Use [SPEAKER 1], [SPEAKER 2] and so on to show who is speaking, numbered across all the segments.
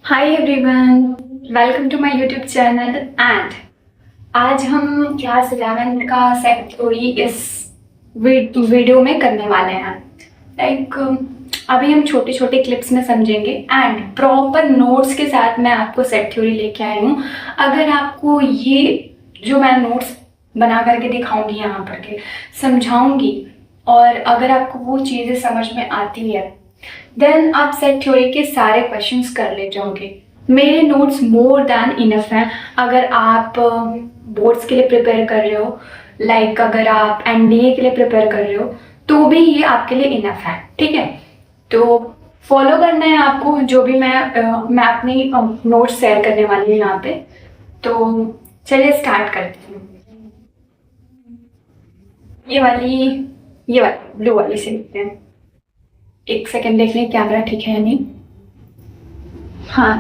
[SPEAKER 1] Hi everyone, welcome to my YouTube channel. And आज हम class 11 का सेट थ्योरी इस वीडियो में करने वाले हैं। अभी हम छोटे छोटे क्लिप्स में समझेंगे एंड प्रॉपर नोट्स के साथ मैं आपको सेट थ्योरी लेके आई हूँ। अगर आपको ये जो मैं नोट्स बना करके दिखाऊंगी, यहाँ पर के समझाऊंगी, और अगर आपको वो चीज़ें समझ में आती है देन आप सेट थ्योरी के सारे क्वेश्चंस कर ले जाओगे। मेरे नोट्स मोर देन इनफ हैं। अगर आप बोर्ड्स के लिए प्रिपेयर कर रहे हो, अगर आप एनडीए के लिए प्रिपेयर कर रहे हो, तो भी ये आपके लिए इनफ है। ठीक है, तो फॉलो करना है आपको जो भी मैं अपनी नोट्स शेयर करने वाली हूँ यहाँ पे। तो चलिए स्टार्ट करते हैं। ये वाली ब्लू वाली से लिखते हैं। एक सेकेंड देख लें कैमरा ठीक है या नहीं। हाँ,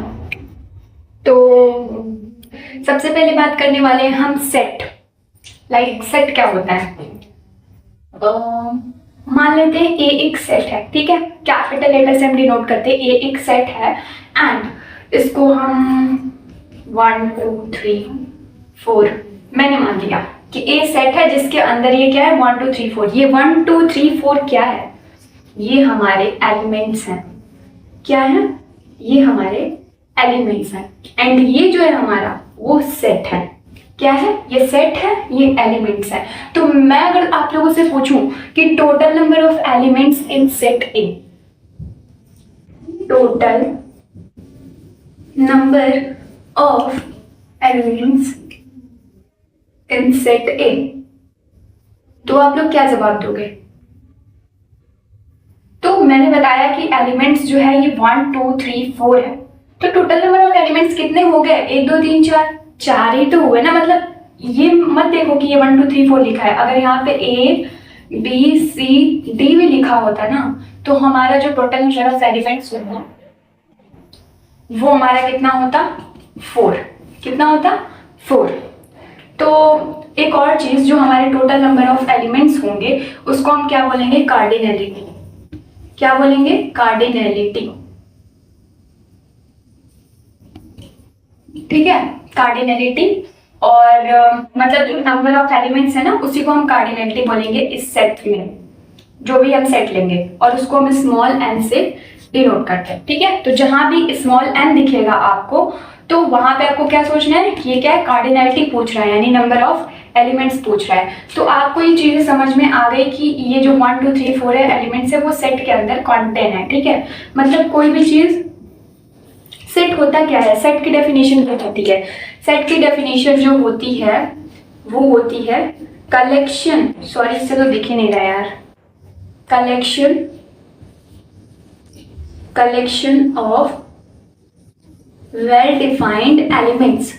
[SPEAKER 1] तो सबसे पहले बात करने वाले हैं हम सेट। सेट क्या होता है? मान लेते हैं ए एक सेट है, ठीक है, कैपिटल लेटर से हम डिनोट करते हैं। ए एक सेट है एंड इसको हम 1 2 3 4 मैंने मान लिया कि ए सेट है जिसके अंदर ये क्या है 1 2 3 4। ये 1 2 3 4 क्या है? ये हमारे एलिमेंट्स हैं। क्या है? ये हमारे एलिमेंट्स हैं। एंड ये जो है हमारा वो सेट है। क्या है? ये सेट है, ये एलिमेंट्स है। तो मैं अगर आप लोगों से पूछूं कि total number of elements in set A, total number of elements in set ए, तो आप लोग क्या जवाब दोगे? तो मैंने बताया कि एलिमेंट्स जो है ये 1 2 3 4 है। तो टोटल नंबर ऑफ एलिमेंट्स कितने हो गए? 1 2 3 4, 4 ही तो हुए ना। मतलब ये मत देखो कि ये 1 2 3 4 लिखा है। अगर यहाँ पे A B C D भी लिखा होता ना, तो हमारा जो टोटल नंबर ऑफ एलिमेंट्स होता वो हमारा कितना होता? 4। कितना होता? 4। तो एक और चीज, जो हमारे टोटल नंबर ऑफ एलिमेंट्स होंगे उसको हम क्या बोलेंगे? कार्डिनलिटी। क्या बोलेंगे? कार्डिनलिटी। ठीक है, कार्डिनलिटी। और मतलब जो नंबर ऑफ एलिमेंट्स है ना, उसी को हम कार्डिनलिटी बोलेंगे इस सेट में, जो भी हम सेट लेंगे, और उसको हम स्मॉल एन से डिनोट करते हैं। ठीक है, तो जहां भी स्मॉल एन दिखेगा आपको, तो वहां पे आपको क्या सोचना है कि ये क्या है? कार्डिनलिटी पूछ रहा है, यानी नंबर ऑफ एलिमेंट्स पूछ रहा है। तो आपको ये चीजें समझ में आ गई कि ये जो 1 2 3 4 है एलिमेंट्स है, वो सेट के अंदर कंटेन है। ठीक है, मतलब कोई भी चीज सेट होता क्या है? सेट की डेफिनेशन क्या होती है? सेट की डेफिनेशन जो होती है वो होती है कलेक्शन, सॉरी इससे तो दिख ही नहीं रहा यार, collection of well defined elements.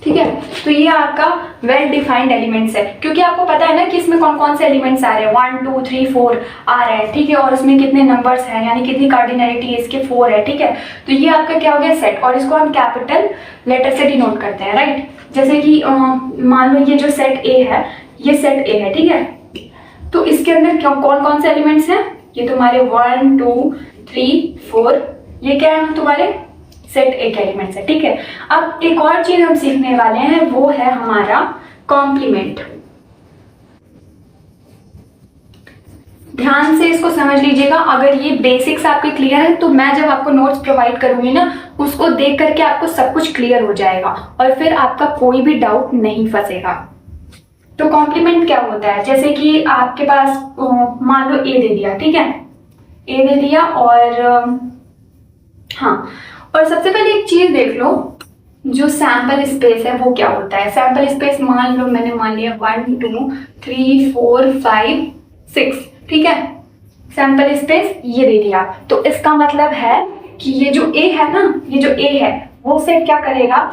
[SPEAKER 1] ठीक है, तो ये आपका वेल डिफाइंड एलिमेंट्स है, क्योंकि आपको पता है ना कि इसमें कौन कौन से एलिमेंट्स आ रहे हैं। 1 2 3 4 आ रहे हैं, ठीक है, और इसमें कितने नंबर्स हैं, यानी कितनी कार्डिनलिटी है इसके? 4 है। ठीक है, तो ये आपका क्या हो गया? सेट। और इसको हम कैपिटल लेटर से डिनोट करते हैं, राइट। जैसे कि मान लो ये जो सेट ए है, ये सेट ए है, ठीक है, तो इसके अंदर कौन कौन से एलिमेंट्स हैं? ये तुम्हारे 1 2 3 4, ये क्या है? तुम्हारे सेट ए के एलिमेंट्स है। ठीक है, अब एक और चीज हम सीखने वाले हैं, वो है हमारा कॉम्प्लीमेंट। ध्यान से इसको समझ लीजिएगा। अगर ये बेसिक्स आपके क्लियर है, तो मैं जब आपको नोट्स प्रोवाइड करूंगी ना, उसको देख करके आपको सब कुछ क्लियर हो जाएगा और फिर आपका कोई भी डाउट नहीं फंसेगा। तो कॉम्प्लीमेंट क्या होता है? जैसे कि आपके पास मान लो ए दे दिया, ठीक है, ए दे दिया, और हाँ, और सबसे पहले एक चीज देख लो, जो सैंपल स्पेस है वो क्या होता है? सैंपल स्पेस मान लो मैंने मान लिया 1 2 3 4 5 6, ठीक है, सैंपल स्पेस ये दे दिया। तो इसका मतलब है कि ये जो ए है ना, ये जो ए है वो सेट क्या करेगा?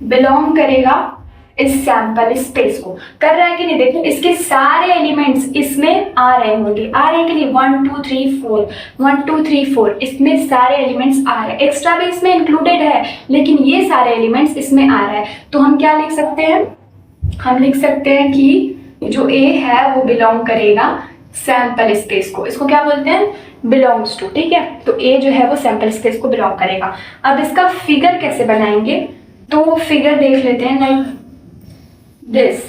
[SPEAKER 1] बिलोंग करेगा इस सैंपल स्पेस को। कर रहा है कि नहीं? देखो, इसके सारे एलिमेंट्स इसमें आ रहे होंगे। आ रहे हैं कि नहीं? 1 2 3 4, 1 2 3 4, इसमें सारे एलिमेंट्स आ रहे हैं। एक्स्ट्रा भी इसमें इंक्लूडेड है, लेकिन ये सारे एलिमेंट्स इसमें आ रहा है। तो हम क्या लिख सकते हैं? हम लिख सकते हैं कि जो ए है वो बिलोंग करेगा सैंपल स्पेस को, इसको क्या बोलते हैं, बिलोंग्स टू, ठीक है। तो ए जो है वो सैंपल स्पेस को बिलोंग करेगा। अब इसका फिगर कैसे बनाएंगे, तो फिगर देख लेते हैं लाइक दिस।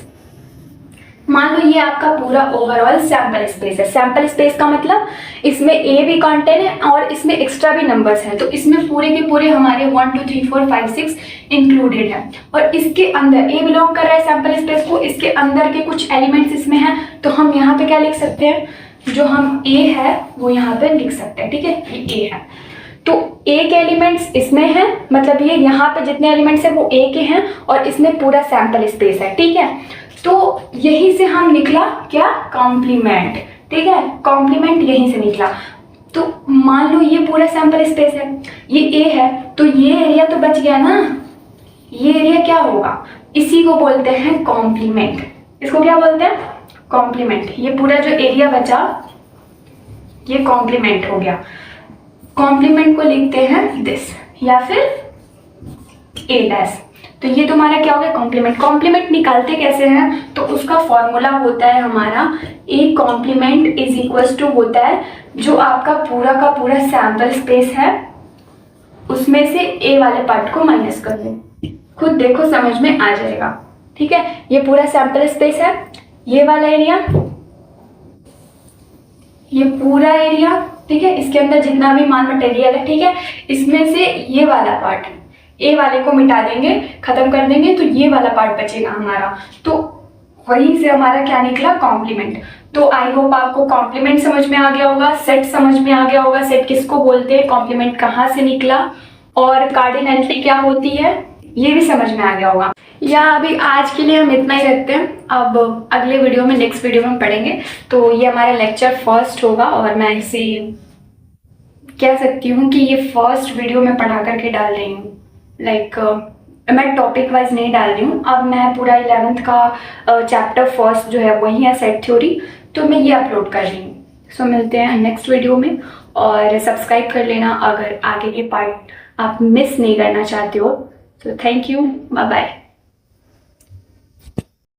[SPEAKER 1] मान लो ये आपका पूरा ओवरऑल सैंपल स्पेस है। सैंपल स्पेस का मतलब इसमें ए भी कंटेंट है और इसमें एक्स्ट्रा भी नंबर्स हैं, तो इसमें पूरे के पूरे हमारे 1 2 3 4 5 6 इंक्लूडेड है। और इसके अंदर ए बिलोंग कर रहा है सैंपल स्पेस को, इसके अंदर के कुछ एलिमेंट्स इसमें हैं, तो हम यहाँ पे क्या लिख सकते हैं, जो हम ए है वो यहाँ पे लिख सकते हैं, ठीक है, ये ए है। तो ए के एलिमेंट्स इसमें हैं, मतलब ये यहाँ पे जितने एलिमेंट्स हैं वो ए के हैं और इसमें पूरा सैंपल स्पेस है, ठीक है। तो यहीं से हम निकला क्या, कॉम्प्लीमेंट, ठीक है, कॉम्प्लीमेंट यहीं से निकला। तो मान लो ये पूरा सैंपल स्पेस है, ये ए है, तो ये एरिया तो बच गया ना, ये एरिया क्या होगा, इसी को बोलते हैं कॉम्प्लीमेंट। इसको क्या बोलते हैं, कॉम्प्लीमेंट। ये पूरा जो एरिया बचा ये कॉम्प्लीमेंट हो गया। कॉम्प्लीमेंट को लिखते हैं दिस या फिर ए डैश। तो ये तुम्हारा क्या हो गया, कॉम्प्लीमेंट। कॉम्प्लीमेंट निकालते कैसे हैं, तो उसका फॉर्मूला होता है हमारा A complement is equals to होता है जो आपका पूरा का पूरा सैंपल स्पेस है उसमें से ए वाले पार्ट को माइनस कर दो, खुद देखो समझ में आ जाएगा, ठीक है। ये पूरा सैंपल स्पेस है, ये वाला एरिया, ये पूरा एरिया, ठीक है, इसके अंदर जितना भी मान मटेरियल है, ठीक है, इसमें से ये वाला पार्ट ए वाले को मिटा देंगे, खत्म कर देंगे, तो ये वाला पार्ट बचेगा हमारा। तो वहीं से हमारा क्या निकला, कॉम्प्लीमेंट। तो आई होप आपको कॉम्प्लीमेंट समझ में आ गया होगा, सेट समझ में आ गया होगा, सेट किसको बोलते हैं, कॉम्प्लीमेंट कहाँ से निकला और कार्डिनैलिटी क्या होती है, ये भी समझ में आ गया होगा। या अभी आज के लिए हम इतना ही रखते हैं, अब अगले वीडियो में, नेक्स्ट वीडियो में हम पढ़ेंगे। तो ये हमारा लेक्चर फर्स्ट होगा और मैं इसे कह सकती हूँ कि ये फर्स्ट वीडियो में पढ़ा करके डाल रही हूँ, लाइक मैं टॉपिक वाइज नहीं डाल रही हूँ। अब मैं पूरा 11th का चैप्टर फर्स्ट जो है वही है सेट थ्योरी, तो मैं ये अपलोड कर रही हूँ। सो मिलते हैं नेक्स्ट वीडियो में और सब्सक्राइब कर लेना अगर आगे के पार्ट आप मिस नहीं करना चाहते हो। तो थैंक यू, बाय बाय।